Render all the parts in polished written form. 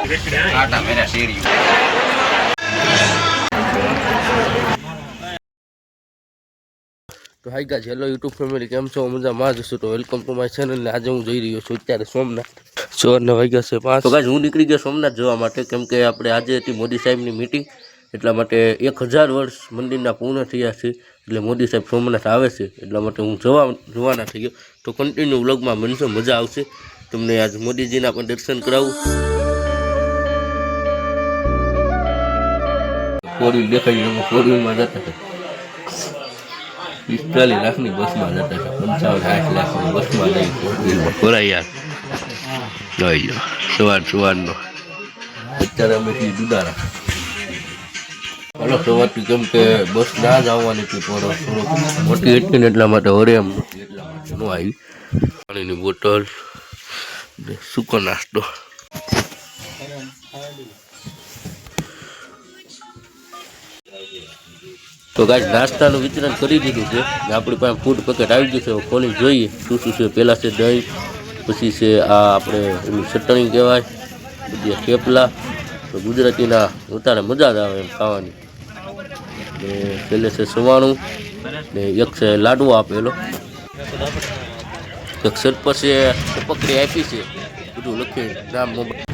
आटा मेरा शेरी तो high guys hello YouTube family केम छो मजामां જ છો તો વેલકમ ટુ માય ચેનલ ને આજે હું જઈ રહ્યો છું અત્યારે સોમનાથ સવારના વાગ્યા છે 5 તો ગાઈસ હું નીકળી ગયો સોમનાથ જવા માટે કેમ કે આપણે આજે હતી મોદી સાહેબની મીટિંગ એટલા માટે 1000 વર્ષ મંદિરના પૂર્ણ થયા છે એટલે મોદી સાહેબ સોમનાથ આવે છે એટલા માટે હું જવાના થઈ ગયો તો કન્ટિન્યુ વ્લોગમાં બનશો મજા આવશે તમને આજ મોદીજીના પણ દર્શન કરાવું ફોરવ્હીલ દેખાડી તમે ફોરવ્હીલમાં જતા હતા 45 લાખની બસમાં જતા હતા 55 લાખની બસમાં લઈ ફોરવ્હીલમાં ખોરાય યાર લઈ જાઓ સવારનો અત્યારે અમે છીએ દુધારા હાલો સવારથી કેમ કે બસ ના જ આવવાની હતી પણ થોડુંક મોટી હતી ને એટલા માટે હરે એમ નથી એટલા માટે ન આવી પાણીની બોટલ સૂકો નાસ્તો તો ગાઈસ નાસ્તાનું વિતરણ કરી દીધું છે આપણી પાસે ફૂડ પેકેટ આવી ગયું છે ખોલી જોઈએ શું શું છે પહેલાં છે દહીં પછી છે આ આપણે એની ચટણી કહેવાય બધી થેપલા તો ગુજરાતીના ઉતારે મજા જ આવે એમ ખાવાની ને છેલ્લે છે સવાણું ને એક છે લાડવો આપેલો એક સરપંચ છે પકડી આપી છે બધું લખી નામ મોબાઈલ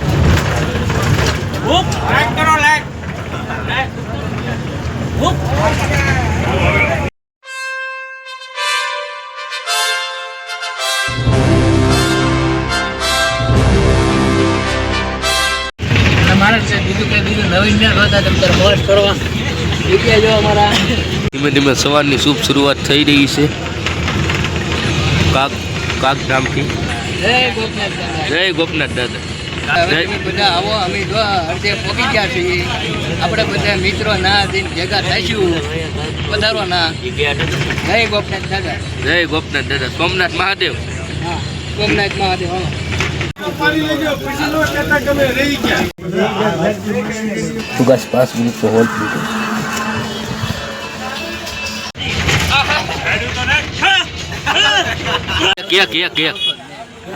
ધીમે ધીમે સવારની શુભ શરૂઆત થઈ રહી છે કાક ધામથી જય ગોપનાથ દાદા બધા આવો અમે જો અડધે પહોંચી ગયા છીએ આપણે બધા મિત્રો ના દિન ભેગા થઈશું પધારો ના જય ગોપનાથ દાદા જય ગોપનાથ દાદા સોમનાથ મહાદેવ હા સોમનાથ મહાદેવ तो बस 5 मिनट को होल्ड कीजिए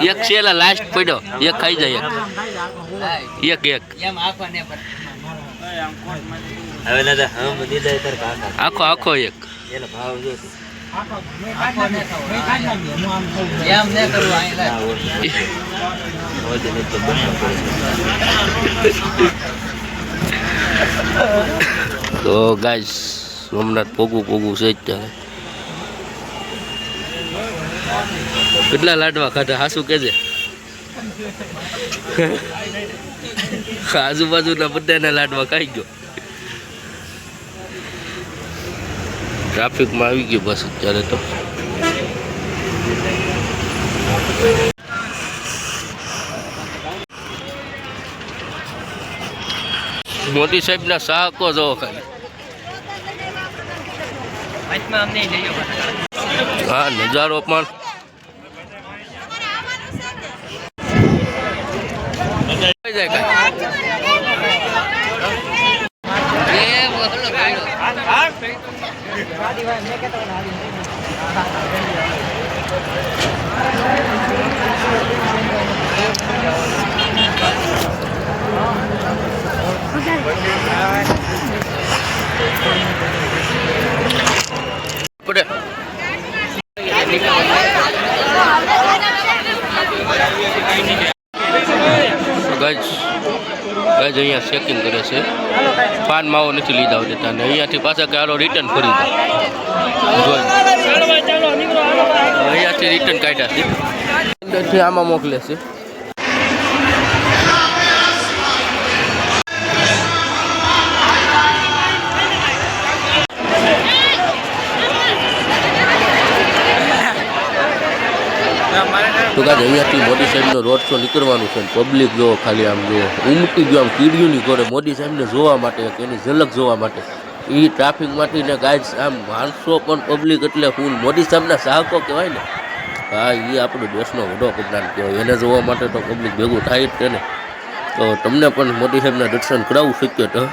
एक छेला लास्ट પડ્યો એક ખાઈ જાય એક એમ આખોને પર હવે દાદા હમ દીધા પર કાકા આખો એક એનો ભાવ જો આખોને એમ ને કરું આઈલા હોતે ને તો બસ તો ગાઈસ સોમનાથ પોગું છે અત્યારે કેટલા લાડવા ખાધા હાસુ કેજે આજુબાજુના બધાના લાડવા ખાઈ ગયો ટ્રાફિકમાં આવી ગયો બસ અત્યારે તો મોદી સાહેબના શાકો જો ખાલી હા નજારો પણ અહીંયા ચેકિંગ કરે છે પાન માવો નથી લીધા દેતા ને અહીંયાથી પાછા કે હાલો રિટર્ન ફરી અહીંયાથી રિટર્ન કાઢ્યા છે અંદરથી આમાં મોકલે છે તો કાંઈ અહીંયાથી મોદી સાહેબનો રોડ શો નીકળવાનું છે પબ્લિક જો ખાલી આમ જો ઉમટી ગયો આમ કીડીઓની ઘોડે મોદી સાહેબને જોવા માટે એની ઝલક જોવા માટે એ ટ્રાફિકમાંથી ને ગાઈડ આમ માણસો પણ પબ્લિક એટલે ફૂલ મોદી સાહેબના ચાહકો કહેવાય ને હા એ આપણો દેશનો વડો પ્રધાન કહેવાય એને જોવા માટે તો પબ્લિક ભેગું થાય જ છે ને તો તમને પણ મોદી સાહેબના દર્શન કરાવવું શક્ય તો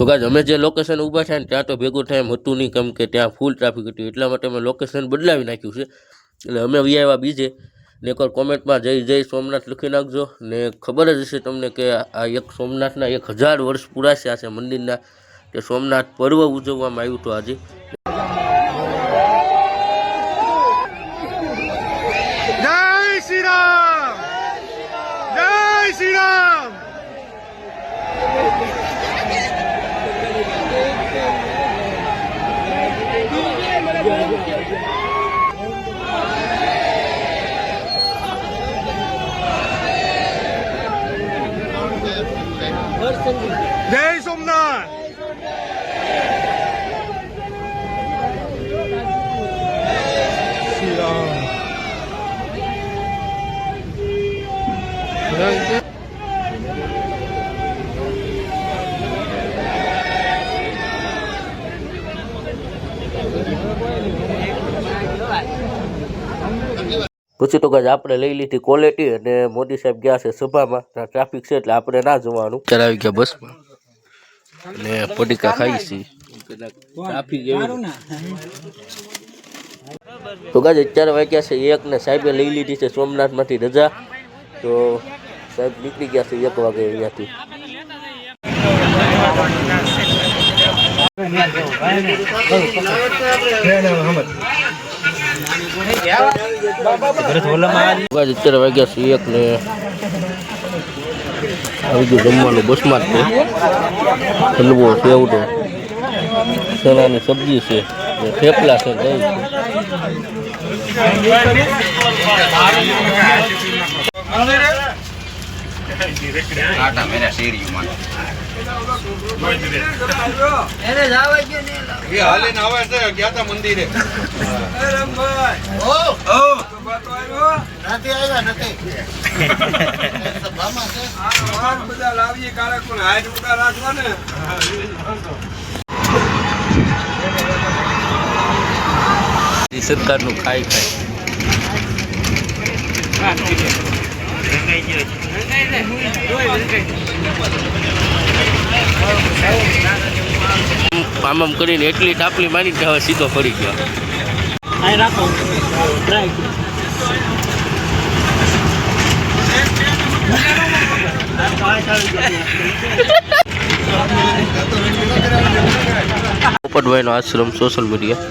તો ગાઈસ અમે જે લોકેશન ઊભા થયા ને ત્યાં તો ભેગું થાય એમ હતું નહીં, કેમ કે ત્યાં ફૂલ ટ્રાફિક હતું, એટલા માટે અમે લોકેશન બદલાવી નાખ્યું છે. એટલે અમે આવ્યા બીજે ને એકવાર કોમેન્ટમાં જય સોમનાથ લખી નાખજો. ને ખબર જ હશે તમને કે આ એક સોમનાથના 1000 વર્ષ પૂરા છે આ મંદિરના, કે સોમનાથ પર્વ ઉજવવામાં આવ્યું હતું આજે. જય શ્રી રામ, જય શ્રી રામ. જય સોમનાથ. શ્રી રામ. પછી તો ગાઈસ આપણે લઈ લીધી ક્વોલિટી અને મોદી સાહેબ ગયા છે સભામાં, ટ્રાફિક છે એટલે આપણે ના જવાનું. ત્યારે આવી ગયા બસમાં ને પડીકા ખાઈ છીએ. ટ્રાફિક એવી. તો ગાઈસ અત્યારે વાગ્યા છે 1 ને સાહેબે લઈ લીધી છે સોમનાથમાંથી રજા, તો સાહેબ નીકળી ગયા છે 1 વાગે અહીંયાથી. અત્યારે વાગ્યા છે 1 ને આવી ગયું જમવાનું બસમાં જ છે. હલવો, સેવડો, ચણાની સબ્જી છે, થેપલા છે, દહીં આટા મેરા શેરી માં એને જાવા ગયો ને એ હાલે ને આવે છે ગયા તા મંદિરે. બધા લાવીએ કાલે કોણ હાઈટ ઉડા રાખવા ને. સરકારનું ખાઈ આમ કરીને એટલી ટાપલી મારી કે હવે સીધો ફરી ગયો. પોપટભાઈનો આશ્રમ સોશિયલ મીડિયા.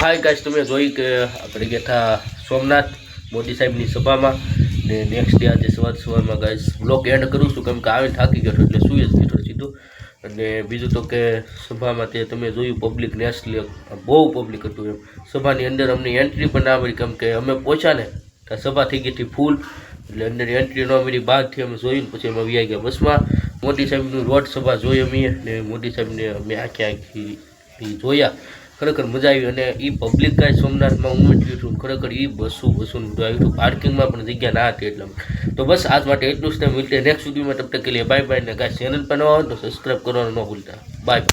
હાય ગાઈસ, તમે જોઈ કે આપણે ગયા હતા સોમનાથ મોદી સાહેબની સભામાં ને નેક્સ્ટ ડે આજે સવારમાં ગાઈસ બ્લોગ એન્ડ કરું છું, કેમ કે આવીને થાકી ગયો એટલે સુઈ જ ગયો સીધું. અને બીજું તો કે સભામાં તે તમે જોયું પબ્લિક નેસલી બહુ પબ્લિક હતું એમ. સભાની અંદર અમને એન્ટ્રી પણ ના મળી, કેમ કે અમે પહોંચ્યા ને ત્યાં સભા થઈ ગઈ હતી ફૂલ, એટલે અંદર એન્ટ્રી ન મળી. બહારથી અમે જોયું પછી અમે આવી ગયા બસમાં. મોદી સાહેબનું રોડ સભા જોઈ અમે ને મોદી સાહેબને અમે આખી જોયા. ખરેખર મજા આવી. અને એ પબ્લિક કાંઈ સોમનાથમાં ઉમટ્યું હતું, ખરેખર એ બસું આવ્યું હતું. પાર્કિંગમાં પણ જગ્યા ના હતી એટલે. તો બસ આજ માટે એટલું જ. મળીએ નેક્સ્ટ વિડીયોમાં. તબ તક કે લીએ બાય બાય. ને ગાઈસ ચેનલ પર ન આવે તો સબસ્ક્રાઈબ કરવાનું ન ભૂલતા. બાય.